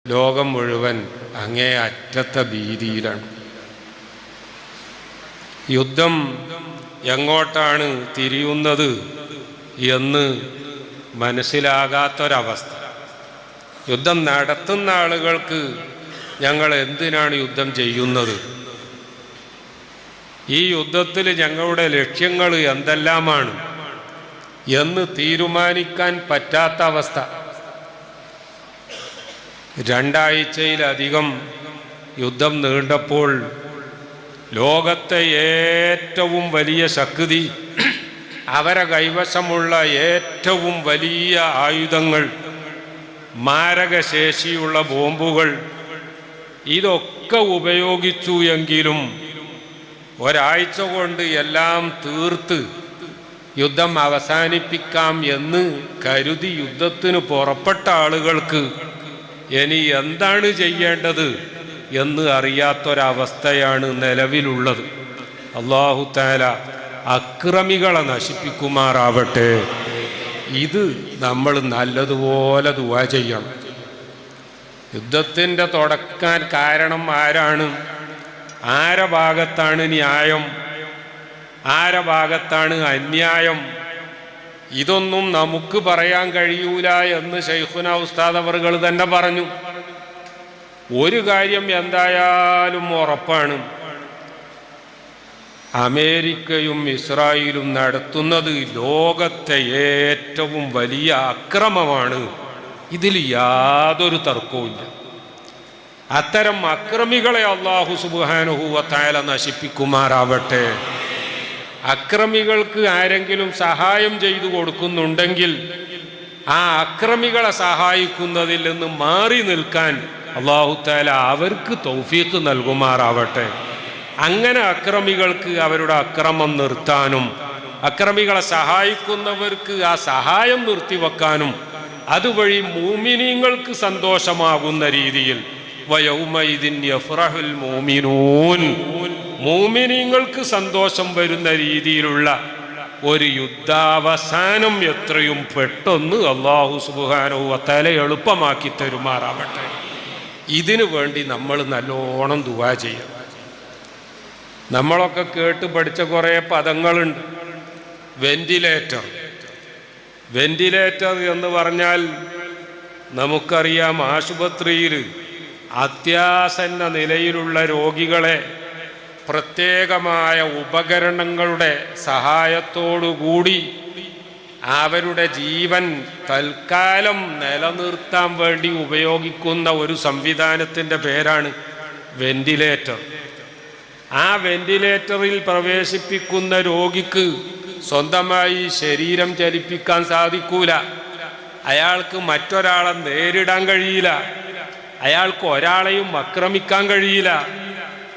ലോകം മുഴുവൻ അങ്ങേ അറ്റത്തെ ഭീതിയിലാണ്. യുദ്ധം എങ്ങോട്ടാണ് തിരിയുന്നത് എന്ന് മനസ്സിലാകാത്തൊരവസ്ഥ. യുദ്ധം നടത്തുന്ന ആളുകൾക്ക് ഞങ്ങൾ എന്തിനാണ് യുദ്ധം ചെയ്യുന്നത്, ഈ യുദ്ധത്തിൽ ഞങ്ങളുടെ ലക്ഷ്യങ്ങൾ എന്തെല്ലാമാണ് എന്ന് തീരുമാനിക്കാൻ പറ്റാത്ത അവസ്ഥ. 2 ആഴ്ചയിലധികം യുദ്ധം നീണ്ടപ്പോൾ ലോകത്തെ ഏറ്റവും വലിയ ശക്തി, അവരെ കൈവശമുള്ള ഏറ്റവും വലിയ ആയുധങ്ങൾ, മാരകശേഷിയുള്ള ബോംബുകൾ, ഇതൊക്കെ ഉപയോഗിച്ചു എങ്കിലും ഒരാഴ്ച കൊണ്ട് എല്ലാം തീർത്ത് യുദ്ധം അവസാനിപ്പിക്കാം എന്ന് കരുതി യുദ്ധത്തിന് പുറപ്പെട്ട ആളുകൾക്ക് ഇനി എന്താണ് ചെയ്യേണ്ടത് എന്ന് അറിയാത്തൊരവസ്ഥയാണ് നിലവിലുള്ളത്. അല്ലാഹു തആല അക്രമികളെ നശിപ്പിക്കുമാറാവട്ടെ. ഇത് നമ്മൾ നല്ലതുപോലെ ദുആ ചെയ്യണം. യുദ്ധത്തിൻ്റെ തുടക്കാൻ കാരണം ആരാണ്, ആരെ ഭാഗത്താണ് ന്യായം, ആരെ ഭാഗത്താണ് അന്യായം, ഇതൊന്നും നമുക്ക് പറയാൻ കഴിയൂല എന്ന് ശൈഖുന ഉസ്താദ് അവറുകൾ തന്നെ പറഞ്ഞു. ഒരു കാര്യം എന്തായാലും ഉറപ്പാണ്, അമേരിക്കയും ഇസ്രായേലും നടത്തുന്നത് ലോകത്തെ ഏറ്റവും വലിയ അക്രമമാണ്. ഇതിൽ യാതൊരു തർക്കവുമില്ല. അത്തരം അക്രമികളെ അല്ലാഹു സുബ്ഹാനഹു വ തആല നശിപ്പിക്കുമാറാവട്ടെ. അക്രമികൾക്ക് ആരെങ്കിലും സഹായം ചെയ്തു കൊടുക്കുന്നുണ്ടെങ്കിൽ ആ അക്രമികളെ സഹായിക്കുന്നതിൽ നിന്ന് മാറി നിൽക്കാൻ അല്ലാഹു തആല അവർക്ക് തൗഫീഖ് നൽകുമാറാവട്ടെ. അങ്ങനെ അക്രമികൾക്ക് അവരുടെ അക്രമം നിർത്താനും അക്രമികളെ സഹായിക്കുന്നവർക്ക് ആ സഹായം നിർത്തിവെക്കാനും അതുവഴി മുഅ്മിനീങ്ങൾക്ക് സന്തോഷമാകുന്ന രീതിയിൽ വയൗമഇദിൻ യഫ്റഹുൽ മുഅ്മിനൂൻ, മുഅ്മിനീങ്ങൾക്ക് സന്തോഷം വരുന്ന രീതിയിലുള്ള ഒരു യുദ്ധാവസാനം എത്രയും പെട്ടെന്ന് അല്ലാഹു സുബ്ഹാനഹു വ തആല എളുപ്പമാക്കി തരുമാറാവട്ടെ. ഇതിനു വേണ്ടി നമ്മൾ നല്ലോണം ദുആ ചെയ്യണം. നമ്മളൊക്കെ കേട്ട് പഠിച്ച കുറേ പദങ്ങളുണ്ട്. വെന്റിലേറ്റർ എന്ന് പറഞ്ഞാൽ നമുക്കറിയാം, ആശുപത്രിയിൽ അത്യാസന്ന നിലയിലുള്ള രോഗികളെ പ്രത്യേകമായ ഉപകരണങ്ങളുടെ സഹായത്തോടുകൂടി അവരുടെ ജീവൻ തൽക്കാലം നിലനിർത്താൻ വേണ്ടി ഉപയോഗിക്കുന്ന ഒരു സംവിധാനത്തിൻ്റെ പേരാണ് വെന്റിലേറ്റർ. ആ വെന്റിലേറ്ററിൽ പ്രവേശിപ്പിക്കുന്ന രോഗിക്ക് സ്വന്തമായി ശരീരം ചലിപ്പിക്കാൻ സാധിക്കൂല, അയാൾക്ക് മറ്റൊരാളെ നേരിടാൻ കഴിയില്ല, അയാൾക്ക് ഒരാളെയും ആക്രമിക്കാൻ കഴിയില്ല,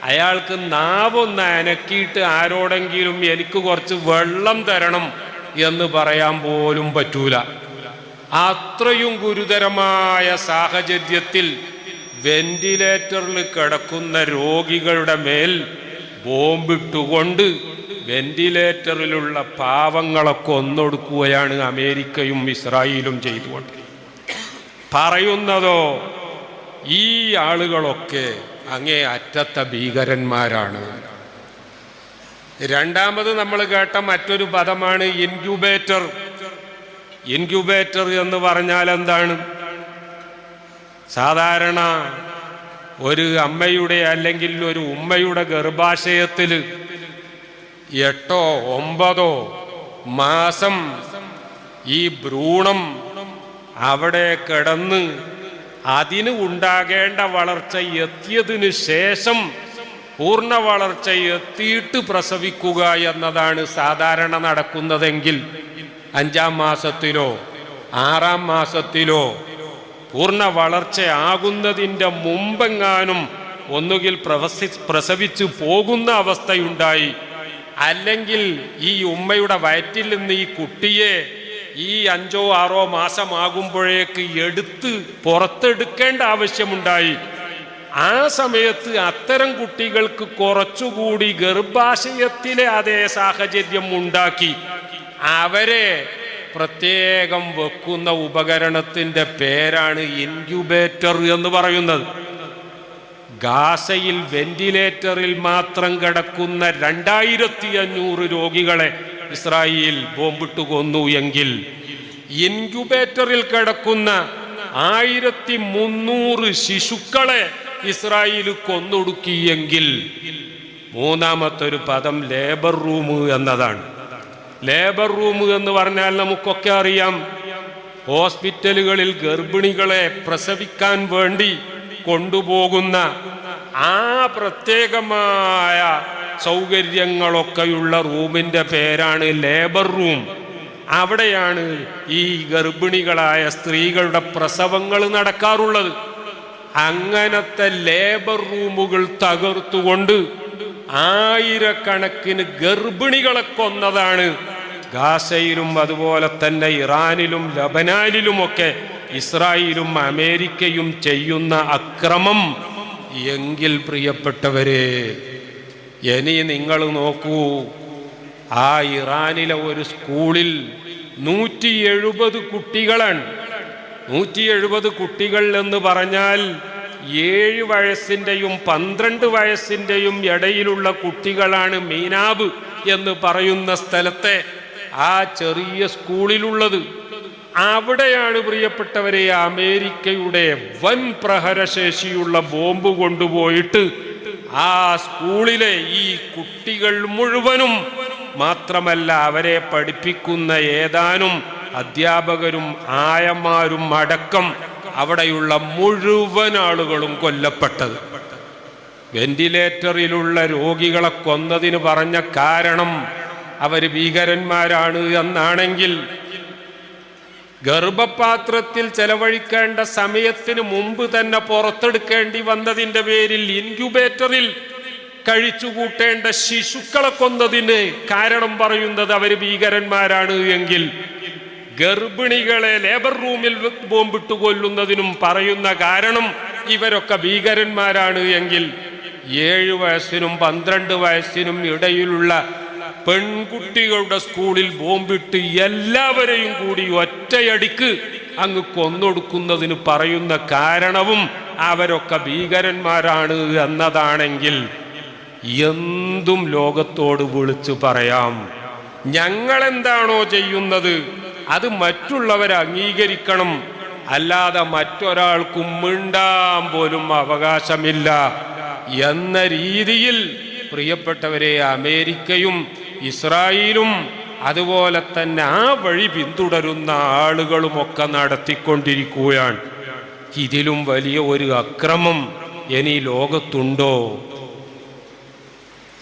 അയാൾക്ക് നാവൊന്ന് അനക്കിയിട്ട് ആരോടെങ്കിലും എനിക്ക് കുറച്ച് വെള്ളം തരണം എന്ന് പറയാൻ പോലും പറ്റൂല. അത്രയും ഗുരുതരമായ സാഹചര്യത്തിൽ വെന്റിലേറ്ററിൽ കിടക്കുന്ന രോഗികളുടെ മേൽ ബോംബിട്ടുകൊണ്ട് വെന്റിലേറ്ററിലുള്ള പാവങ്ങളെ കൊന്നൊടുക്കുകയാണ് അമേരിക്കയും ഇസ്രായേലും ചെയ്തുകൊണ്ട്. പറയുന്നതോ ഈ ആളുകളൊക്കെ അങ്ങേ അറ്റത്തെ ഭീകരന്മാരാണ്. രണ്ടാമത് നമ്മൾ കേട്ട മറ്റൊരു പദമാണ് ഇൻക്യുബേറ്റർ. ഇൻക്യുബേറ്റർ എന്ന് പറഞ്ഞാൽ എന്താണ്? സാധാരണ ഒരു അമ്മയുടെ അല്ലെങ്കിൽ ഒരു ഉമ്മയുടെ ഗർഭാശയത്തിൽ 8 or 9 മാസം ഈ ഭ്രൂണം അവിടെ കിടന്ന് അതിന് ഉണ്ടാകേണ്ട വളർച്ച എത്തിയതിനു ശേഷം പൂർണ്ണ വളർച്ച എത്തിയിട്ട് പ്രസവിക്കുക എന്നതാണ് സാധാരണ നടക്കുന്നതെങ്കിൽ 5-ാം മാസത്തിലോ 6-ാം മാസത്തിലോ പൂർണ്ണ വളർച്ചയാകുന്നതിൻ്റെ മുമ്പെങ്ങാനും ഒന്നുകിൽ പ്രസവിച്ചു പോകുന്ന അവസ്ഥയുണ്ടായി, അല്ലെങ്കിൽ ഈ ഉമ്മയുടെ വയറ്റിൽ നിന്ന് ഈ കുട്ടിയെ ഈ 5 or 6 മാസമാകുമ്പോഴേക്ക് എടുത്ത് പുറത്തെടുക്കേണ്ട ആവശ്യമുണ്ടായി. ആ സമയത്ത് അത്തരം കുട്ടികൾക്ക് കുറച്ചുകൂടി ഗർഭാശയത്തിലെ അതേ സാഹചര്യം ഉണ്ടാക്കി അവരെ പ്രത്യേകം വെക്കുന്ന ഉപകരണത്തിൻ്റെ പേരാണ് ഇൻക്യുബേറ്റർ എന്ന് പറയുന്നത്. ഗാസയിൽ വെന്റിലേറ്ററിൽ മാത്രം കിടക്കുന്ന 2500 രോഗികളെ ഇസ്രായേൽ ബോംബിട്ട് കൊന്നു എങ്കിൽ ഇൻക്യുബേറ്ററിൽ കിടക്കുന്ന 1300 ശിശുക്കളെ ഇസ്രായേൽ കൊന്നൊടുക്കിയെങ്കിൽ മൂന്നാമത്തെ ഒരു പദം ലേബർ റൂം എന്നതാണ്. ലേബർ റൂം എന്ന് പറഞ്ഞാൽ നമുക്കൊക്കെ അറിയാം, ഹോസ്പിറ്റലുകളിൽ ഗർഭിണികളെ പ്രസവിക്കാൻ വേണ്ടി കൊണ്ടുപോകുന്ന ആ പ്രത്യേകമായ സൗകര്യങ്ങളൊക്കെയുള്ള റൂമിൻ്റെ പേരാണ് ലേബർ റൂം. അവിടെയാണ് ഈ ഗർഭിണികളായ സ്ത്രീകളുടെ പ്രസവങ്ങൾ നടക്കാറുള്ളത്. അങ്ങനത്തെ ലേബർ റൂമുകൾ തകർത്തുകൊണ്ട് ആയിരക്കണക്കിന് ഗർഭിണികളെ കൊന്നതാണ് ഗാസയിലും അതുപോലെ തന്നെ ഇറാനിലും ലബനാനിലുമൊക്കെ ഇസ്രായേലും അമേരിക്കയും ചെയ്യുന്ന അക്രമം എങ്കിൽ പ്രിയപ്പെട്ടവരെ, ഇനി നിങ്ങൾ നോക്കൂ, ആ ഇറാനിലെ ഒരു സ്കൂളിൽ 170 കുട്ടികളാണ്. 170 കുട്ടികൾ എന്ന് പറഞ്ഞാൽ 7 വയസ്സിൻ്റെയും 12 വയസ്സിൻ്റെയും ഇടയിലുള്ള കുട്ടികളാണ് മീനാബ് എന്ന് പറയുന്ന സ്ഥലത്തെ ആ ചെറിയ സ്കൂളിലുള്ളത്. അവിടെയാണ് പ്രിയപ്പെട്ടവരെ അമേരിക്കയുടെ വൻ പ്രഹരശേഷിയുള്ള ബോംബ് കൊണ്ടുപോയിട്ട് ആ സ്കൂളിലെ ഈ കുട്ടികൾ മുഴുവനും മാത്രമല്ല അവരെ പഠിപ്പിക്കുന്ന ഏതാനും അധ്യാപകരും ആയമാരും അടക്കം അവിടെയുള്ള മുഴുവൻ ആളുകളും കൊല്ലപ്പെട്ടത്. വെന്റിലേറ്ററിലുള്ള രോഗികളെ കൊന്നതിന് പറഞ്ഞ കാരണം അവർ ഭീകരന്മാരാണ് എന്നാണെങ്കിൽ, ഗർഭപാത്രത്തിൽ ചെലവഴിക്കേണ്ട സമയത്തിന് മുമ്പ് തന്നെ പുറത്തെടുക്കേണ്ടി വന്നതിൻ്റെ പേരിൽ ഇൻക്യുബേറ്ററിൽ കഴിച്ചുകൂട്ടേണ്ട ശിശുക്കളെ കൊന്നതിന് കാരണം പറയുന്നത് അവർ ഭീകരന്മാരാണ് എങ്കിൽ, ഗർഭിണികളെ ലേബർ റൂമിൽ ബോംബിട്ട് കൊല്ലുന്നതിനും പറയുന്ന കാരണം ഇവരൊക്കെ ഭീകരന്മാരാണ് എങ്കിൽ, 7 വയസ്സിനും 12 വയസ്സിനും ഇടയിലുള്ള പെൺകുട്ടികളുടെ സ്കൂളിൽ ബോംബിട്ട് എല്ലാവരെയും കൂടി ഒറ്റയടിക്ക് അങ്ങ് കൊന്നൊടുക്കുന്നതിന് പറയുന്ന കാരണവും അവരൊക്കെ ഭീകരന്മാരാണ് എന്നതാണെങ്കിൽ, എന്തും ലോകത്തോട് വിളിച്ചു പറയാം. ഞങ്ങളെന്താണോ ചെയ്യുന്നത് അത് മറ്റുള്ളവരെ അംഗീകരിക്കണം, അല്ലാതെ മറ്റൊരാൾക്കും മിണ്ടാൻ പോലും അവകാശമില്ല എന്ന രീതിയിൽ പ്രിയപ്പെട്ടവരെ അമേരിക്കയും ഇസ്രായേലും അതുപോലെ തന്നെ ആ വഴി പിന്തുടരുന്ന ആളുകളുമൊക്കെ നടത്തിക്കൊണ്ടിരിക്കുകയാണ്. ഇതിലും വലിയ ഒരു അക്രമം ഇനി ലോകത്തുണ്ടോ?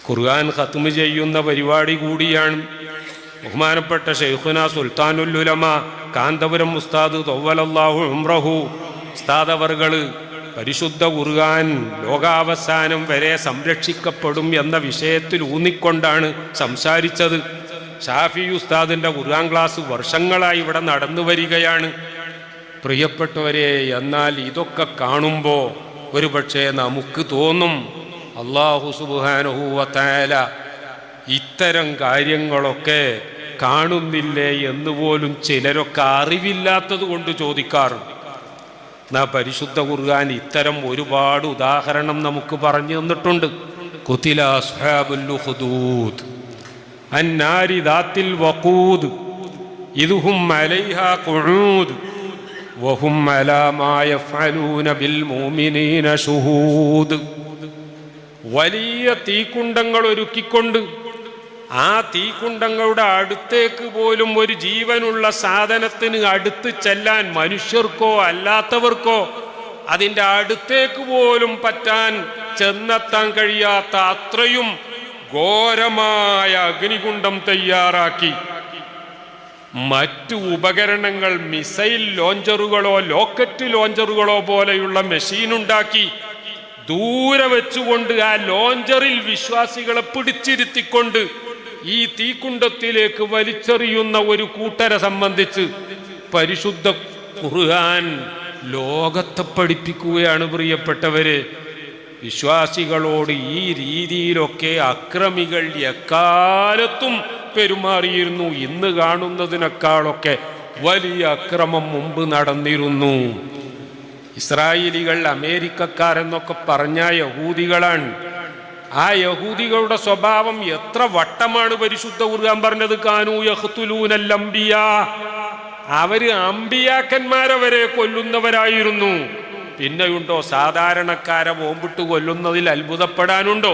ഖുർആൻ ഖത്മ് ചെയ്യുന്ന പരിപാടി കൂടിയാണ്. ബഹുമാനപ്പെട്ട ശൈഖുന സുൽത്താനുൽ ഉലമ കാന്തപുരം ഉസ്താദ് തവ്വലല്ലാഹു ഉംറഹു ഉസ്താദ് അവർകൾ പരിശുദ്ധ ഖുർആൻ ലോകാവസാനം വരെ സംരക്ഷിക്കപ്പെടും എന്ന വിഷയത്തിൽ ഊന്നിക്കൊണ്ടാണ് സംസാരിച്ചത്. ഷാഫി ഉസ്താദിൻ്റെ ഖുർആൻ ക്ലാസ് വർഷങ്ങളായി ഇവിടെ നടന്നു വരികയാണ്. പ്രിയപ്പെട്ടവരെ, എന്നാൽ ഇതൊക്കെ കാണുമ്പോൾ ഒരു പക്ഷേ നമുക്ക് തോന്നും, അല്ലാഹു സുബ്ഹാനഹു വ തആല ഇത്തരം കാര്യങ്ങളൊക്കെ കാണുന്നില്ലേ എന്ന് പോലും ചിലരൊക്കെ അറിവില്ലാത്തത് കൊണ്ട് ചോദിക്കാറുണ്ട്. എന്നാ പരിശുദ്ധ ഖുർആൻ ഇത്തരം ഒരുപാട് ഉദാഹരണം നമുക്ക് പറഞ്ഞു തന്നിട്ടുണ്ട്. ഖുതില അസ്ഹാബുൽ ഉഖ്ദൂദ് അന്നാരി ദാത്തിൽ വഖൂദ് ഇദ്ഹും അലൈഹാ ഖുഊദ് വഹും അലാ മാ യഫ്അലൂന ബിൽ മുഅ്മിനീന ശുഹൂദ്. വലിയ തീക്കുണ്ടങ്ങൾ ഒരുക്കിക്കൊണ്ട് ആ തീക്കുണ്ടങ്ങളുടെ അടുത്തേക്ക് പോലും ഒരു ജീവനുള്ള സാധനത്തിന് അടുത്ത് ചെല്ലാൻ മനുഷ്യർക്കോ അല്ലാത്തവർക്കോ അതിൻ്റെ അടുത്തേക്ക് പോലും പറ്റാൻ ചെന്നെത്താൻ കഴിയാത്ത അത്രയും ഘോരമായ അഗ്നികുണ്ഡം തയ്യാറാക്കി മറ്റു ഉപകരണങ്ങൾ, മിസൈൽ ലോഞ്ചറുകളോ ലോക്കറ്റ് ലോഞ്ചറുകളോ പോലെയുള്ള മെഷീനുണ്ടാക്കി ദൂരെ വെച്ചുകൊണ്ട് ആ ലോഞ്ചറിൽ വിശ്വാസികളെ പിടിച്ചിരുത്തിക്കൊണ്ട് ഈ തീക്കുണ്ടത്തിലേക്ക് വലിച്ചെറിയുന്ന ഒരു കൂട്ടരെ സംബന്ധിച്ച് പരിശുദ്ധ ഖുർആൻ ലോകത്തെ പഠിപ്പിക്കുകയാണ്. പ്രിയപ്പെട്ടവരെ, വിശ്വാസികളോട് ഈ രീതിയിലൊക്കെ അക്രമികൾ എക്കാലത്തും പെരുമാറിയിരുന്നു. ഇന്ന് കാണുന്നതിനേക്കാളൊക്കെ വലിയ അക്രമം മുമ്പ് നടന്നിരുന്നു. ഇസ്രായേലികൾ അമേരിക്കക്കാരെന്നൊക്കെ പറഞ്ഞ യഹൂദികളാണ്. ആ യഹൂദികളുടെ സ്വഭാവം എത്ര വട്ടമാണ് പരിശുദ്ധ ഖുർആൻ പറഞ്ഞത്. കാനൂ യഖ്തുലൂനൽ അംബിയാ, അവര് അമ്പിയാക്കന്മാരെ വരെ കൊല്ലുന്നവരായിരുന്നു. പിന്നെയുണ്ടോ സാധാരണക്കാരെ ബോംബിട്ട് കൊല്ലുന്നതിൽ അത്ഭുതപ്പെടാനുണ്ടോ?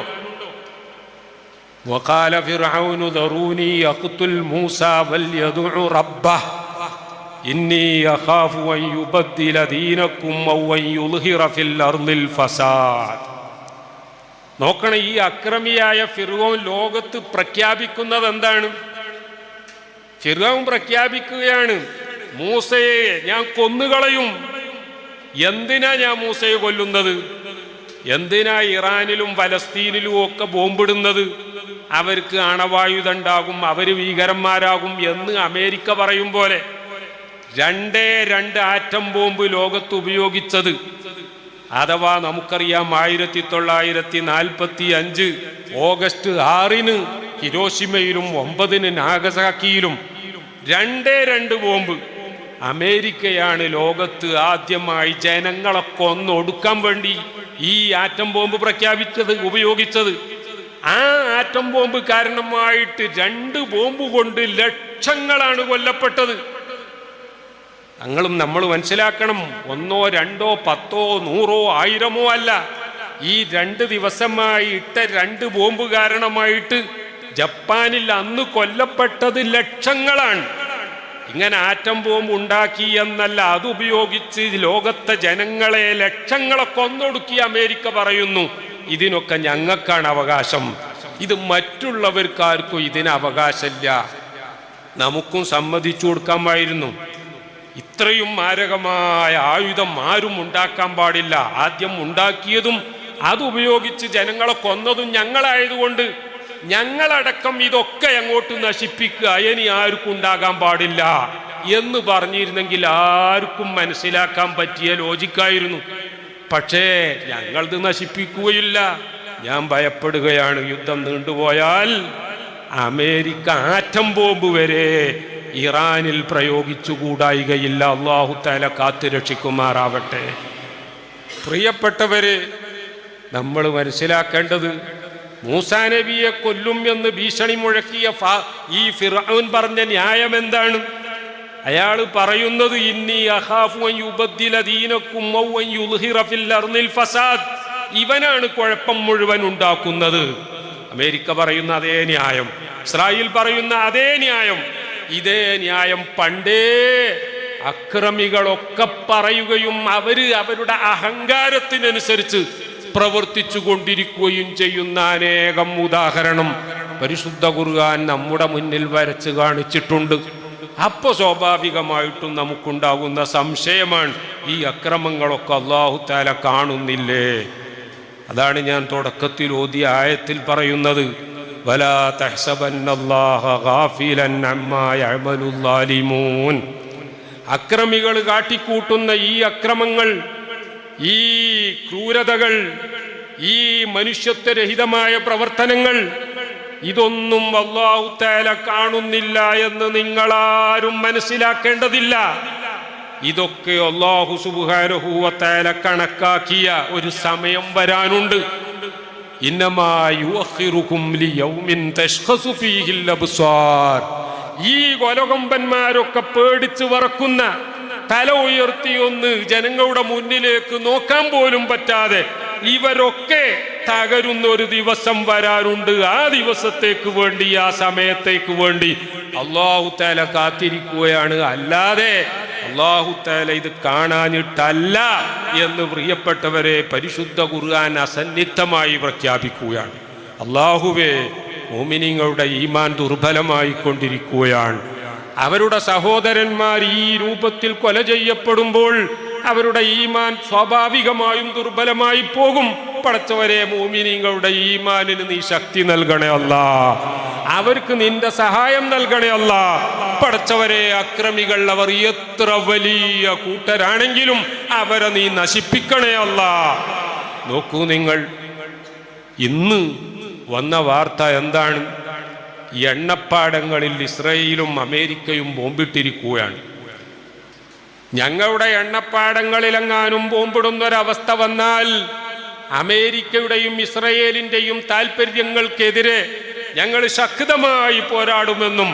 വഖാല ഫിർഔനു ദറൂനി യഖ്തുൽ മൂസാ വൽയദ്ഉ റബ്ബഹ് ഇന്നി അഖാഫു അൻ യുബദ്ദില ദീനക്കും ഔ അൻ യുദ്ഹിറ ഫിൽ അർളിൽ ഫസാദ്. നോക്കണം, ഈ അക്രമിയായ ഫിർഔൻ ലോകത്ത് പ്രഖ്യാപിക്കുന്നത് എന്താണ്? ഫിർഔൻ പ്രഖ്യാപിക്കുകയാണ്, മൂസയെ ഞാൻ കൊന്നുകളയും. എന്തിനാ ഞാൻ മൂസയെ കൊല്ലുന്നത്? എന്തിനാ ഇറാനിലും ഫലസ്തീനിലും ഒക്കെ ബോംബിടുന്നത്? അവർക്ക് അണവായുധമുണ്ടാകും, അവര് ഭീകരന്മാരാകും എന്ന് അമേരിക്ക പറയും പോലെ 2 ആറ്റം ബോംബ് ലോകത്ത് ഉപയോഗിച്ചത്. അഥവാ നമുക്കറിയാം 1945 ഓഗസ്റ്റ് 6 ഹിരോഷിമയിലും 9 നാഗസാക്കിയിലും 2 ബോംബ്. അമേരിക്കയാണ് ലോകത്ത് ആദ്യമായി ജനങ്ങളെ കൊന്നൊടുക്കാൻ വേണ്ടി ഈ ആറ്റം ബോംബ് ഉപയോഗിച്ചത്. ആ ആറ്റം ബോംബ് കാരണമായിട്ട് 2 ബോംബ് കൊണ്ട് ലക്ഷങ്ങളാണ് കൊല്ലപ്പെട്ടത്. നമ്മൾ മനസ്സിലാക്കണം, 1, 2, 10, 100, 1000 അല്ല. ഈ 2 ദിവസമായി ഇട്ട 2 ബോംബ് കാരണമായിട്ട് ജപ്പാനിൽ അന്ന് കൊല്ലപ്പെട്ടത് ലക്ഷങ്ങളാണ്. ഇങ്ങനെ ആറ്റം ബോംബ് ഉണ്ടാക്കി എന്നല്ല, അതുപയോഗിച്ച് ലോകത്തെ ജനങ്ങളെ ലക്ഷങ്ങളെ കൊന്നൊടുക്കി അമേരിക്ക പറയുന്നു. ഇതിനൊക്കെ ഞങ്ങൾക്കാണ് അവകാശം, ഇത് മറ്റുള്ളവർക്കാർക്കും ഇതിന് അവകാശമില്ല. നമുക്കും സമ്മതിച്ചു കൊടുക്കാമായിരുന്നു. ഇത്രയും മാരകമായ ആയുധം ആരും ഉണ്ടാക്കാൻ പാടില്ല. ആദ്യം ഉണ്ടാക്കിയതും അതുപയോഗിച്ച് ജനങ്ങളെ കൊന്നതും ഞങ്ങളായതുകൊണ്ട് ഞങ്ങളടക്കം ഇതൊക്കെ അങ്ങോട്ട് നശിപ്പിക്കുക, ഇനി ആർക്കും ഉണ്ടാകാൻ പാടില്ല എന്ന് പറഞ്ഞിരുന്നെങ്കിൽ ആർക്കും മനസ്സിലാക്കാൻ പറ്റിയ ലോജിക്കായിരുന്നു. പക്ഷേ ഞങ്ങളത് നശിപ്പിക്കുകയില്ല. ഞാൻ ഭയപ്പെടുകയാണ്, യുദ്ധം നീണ്ടുപോയാൽ അമേരിക്ക ആറ്റം ബോംബ് വരെ ഇറാനിൽ പ്രയോഗിച്ചുകൂടായികയില്ല. അല്ലാഹു തആല കാത്തു രക്ഷിക്കുമാറാവട്ടെ. പ്രിയപ്പെട്ടവരെ, നമ്മൾ മനസ്സിലാക്കേണ്ടത്, മൂസാ നബിയെ കൊല്ലും എന്ന് ഭീഷണി മുഴക്കിയ ഈ ഫിർഔൻ പറഞ്ഞ ന്യായം എന്താണ്? അയാൾ പറയുന്നത്, ഇന്നി അഖാഫു അൻ യുബദ്ദില ദീനക്കും ഔ അൻ യുദ്ഹിറ ഫിൽ അർളിൽ ഫസാദ്. ഇവനാണ് കുഴപ്പം മുഴുവൻ ഉണ്ടാക്കുന്നത്. അമേരിക്ക പറയുന്ന അതേ ന്യായം, ഇസ്രായേൽ പറയുന്ന അതേ ന്യായം, ഇതേ ന്യായം പണ്ടേ അക്രമികളൊക്കെ പറയുകയും അവരുടെ അഹങ്കാരത്തിനനുസരിച്ച് പ്രവർത്തിച്ചു കൊണ്ടിരിക്കുകയും ചെയ്യുന്ന അനേകം ഉദാഹരണം പരിശുദ്ധ ഖുർആൻ നമ്മുടെ മുന്നിൽ വരച്ച് കാണിച്ചിട്ടുണ്ട്. അപ്പൊ സ്വാഭാവികമായിട്ടും നമുക്കുണ്ടാകുന്ന സംശയമാണ്, ഈ അക്രമങ്ങളൊക്കെ അല്ലാഹു തആല കാണുന്നില്ലേ? അതാണ് ഞാൻ തുടക്കത്തിൽ ഓതിയ ആയത്തിൽ പറയുന്നത്, വലാ തഹ്സബന്നല്ലാഹ ഗാഫിലൻ അമ്മാ യഅമലുൽ ളാലിമൂൻ. അക്രമികൾ കാട്ടിക്കൂട്ടുന്ന ഈ അക്രമങ്ങൾ, ഈ ക്രൂരതകൾ, ഈ മനുഷ്യത്വരഹിതമായ പ്രവർത്തനങ്ങൾ, ഇതൊന്നും അല്ലാഹു തആല കാണുന്നില്ല എന്ന് നിങ്ങളാരും മനസ്സിലാക്കേണ്ടതില്ല. ഇതൊക്കെ അല്ലാഹു സുബ്ഹാനഹു വ തആല കണക്കാക്കിയ ഒരു സമയം വരാനുണ്ട്. ഇന്നമാ യുഅഖിറുകും ലിയൗമിൻ തശ്ഖസു ഫീഹിൽ അബ്സാർ. ഈ കൊലകൊമ്പന്മാരൊക്കെ പേടിച്ച് വറക്കുന്ന, തല ഉയർത്തിയൊന്ന് ജനങ്ങളുടെ മുന്നിലേക്ക് നോക്കാൻ പോലും പറ്റാതെ ഇവരൊക്കെ തകരുന്ന ഒരു ദിവസം വരാനുണ്ട്. ആ ദിവസത്തേക്ക് വേണ്ടി, ആ സമയത്തേക്ക് വേണ്ടി അല്ലാഹു തആല കാത്തിരിക്കുകയാണ്. അല്ലാതെ അല്ലാഹു തആല ഇത് കാണാനിട്ടല്ല എന്ന് പ്രിയപ്പെട്ടവരെ പരിശുദ്ധ ഖുർആൻ അസന്നിഗ്ധമായി പ്രഖ്യാപിക്കുകയാണ്. അല്ലാഹുവേ, മുഅ്മിനീങ്ങളുടെ ഈമാൻ ദുർബലമായി കൊണ്ടിരിക്കുകയാണ്. അവരുടെ സഹോദരന്മാർ ഈ രൂപത്തിൽ കൊല ചെയ്യപ്പെടുമ്പോൾ അവരുടെ ഈമാൻ സ്വാഭാവികമായും ദുർബലമായി പോകും. പടച്ചവരെ, മുഅ്മിനീങ്ങളുടെ ഈമാനിന് നീ ശക്തി നൽകണേ അല്ലാ, അവർക്ക് നിന്റെ സഹായം നൽകണേ അല്ലാ. പടച്ചവരെ, അക്രമികൾ അവർ എത്ര വലിയ കൂട്ടരാണെങ്കിലും അവരെ നീ നശിപ്പിക്കണേ അല്ലാ. നോക്കൂ നിങ്ങൾ, ഇന്ന് വന്ന വാർത്ത എന്താണ്? എണ്ണപ്പാടങ്ങളിൽ ഇസ്രായേലും അമേരിക്കയും ബോംബിട്ടിരിക്കുകയാണ്. ഞങ്ങളുടെ എണ്ണപ്പാടങ്ങളിലെങ്ങാനും ബോംബിടുന്നൊരവസ്ഥ വന്നാൽ അമേരിക്കയുടെയും ഇസ്രയേലിൻ്റെയും താൽപ്പര്യങ്ങൾക്കെതിരെ ഞങ്ങൾ ശക്തമായി പോരാടുമെന്നും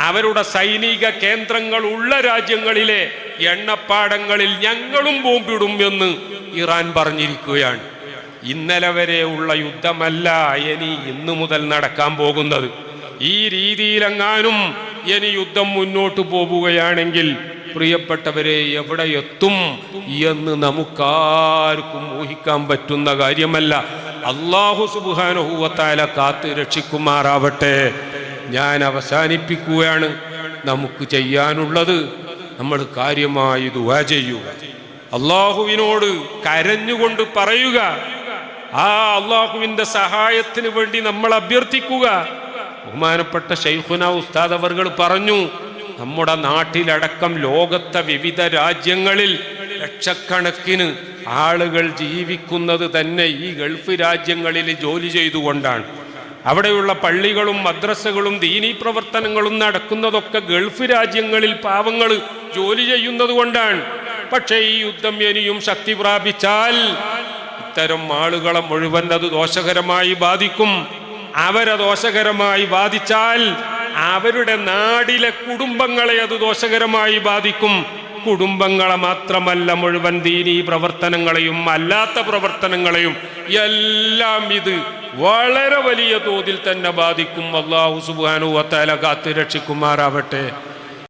അവരുടെ സൈനിക കേന്ദ്രങ്ങൾ ഉള്ള രാജ്യങ്ങളിലെ എണ്ണപ്പാടങ്ങളിൽ ഞങ്ങളും ബോംബിടും എന്ന് ഇറാൻ പറഞ്ഞിരിക്കുകയാണ്. ഇന്നലെ വരെ ഉള്ള യുദ്ധമല്ല ഇനി ഇന്നു മുതൽ നടക്കാൻ പോകുന്നത്. ഈ രീതിയിലെങ്ങാനും ഇനി യുദ്ധം മുന്നോട്ട് പോവുകയാണെങ്കിൽ പ്രിയപ്പെട്ടവരെ എവിടെ എത്തും എന്ന് നമുക്കാർക്കും ഊഹിക്കാൻ പറ്റുന്ന കാര്യമല്ല. അല്ലാഹു സുബ്ഹാനഹു വ തആല കാത്ത് രക്ഷിക്കുമാറാവട്ടെ. ഞാൻ അവസാനിപ്പിക്കുകയാണ്. നമുക്ക് ചെയ്യാനുള്ളത് നമ്മൾ കാര്യമായി ദുആ ചെയ്യുക, അള്ളാഹുവിനോട് കരഞ്ഞുകൊണ്ട് പറയുക, ആ അള്ളാഹുവിൻ്റെ സഹായത്തിന് വേണ്ടി നമ്മൾ അഭ്യർത്ഥിക്കുക. ബഹുമാനപ്പെട്ട ശൈഖുന ഉസ്താദ് അവർകൾ പറഞ്ഞു, നമ്മുടെ നാട്ടിലടക്കം ലോകത്തെ വിവിധ രാജ്യങ്ങളിൽ ലക്ഷക്കണക്കിന് ആളുകൾ ജീവിക്കുന്നത് തന്നെ ഈ ഗൾഫ് രാജ്യങ്ങളിൽ ജോലി ചെയ്തുകൊണ്ടാണ്. അവിടെയുള്ള പള്ളികളും മദ്രസകളും ദീനീ പ്രവർത്തനങ്ങളും നടക്കുന്നതൊക്കെ ഗൾഫ് രാജ്യങ്ങളിൽ പാവങ്ങൾ ജോലി ചെയ്യുന്നത് കൊണ്ടാണ്. പക്ഷേ ഈ യുദ്ധം ഇനിയും ശക്തി പ്രാപിച്ചാൽ ഇത്തരം ആളുകളെ മുഴുവൻ അത് ദോഷകരമായി ബാധിക്കും. അവരെ ദോഷകരമായി ബാധിച്ചാൽ അവരുടെ നാടിലെ കുടുംബങ്ങളെ അത് ദോഷകരമായി ബാധിക്കും. കുടുംബങ്ങളെ മാത്രമല്ല, മുഴുവൻ ദീനീ പ്രവർത്തനങ്ങളെയും അല്ലാത്ത പ്രവർത്തനങ്ങളെയും എല്ലാം ഇത് വളരെ വലിയ തോതിൽ തന്നെ ബാധിക്കും. അല്ലാഹു സുബ്ഹാനഹു വ തആല കാത്ത് രക്ഷിക്കുമാറാവട്ടെ.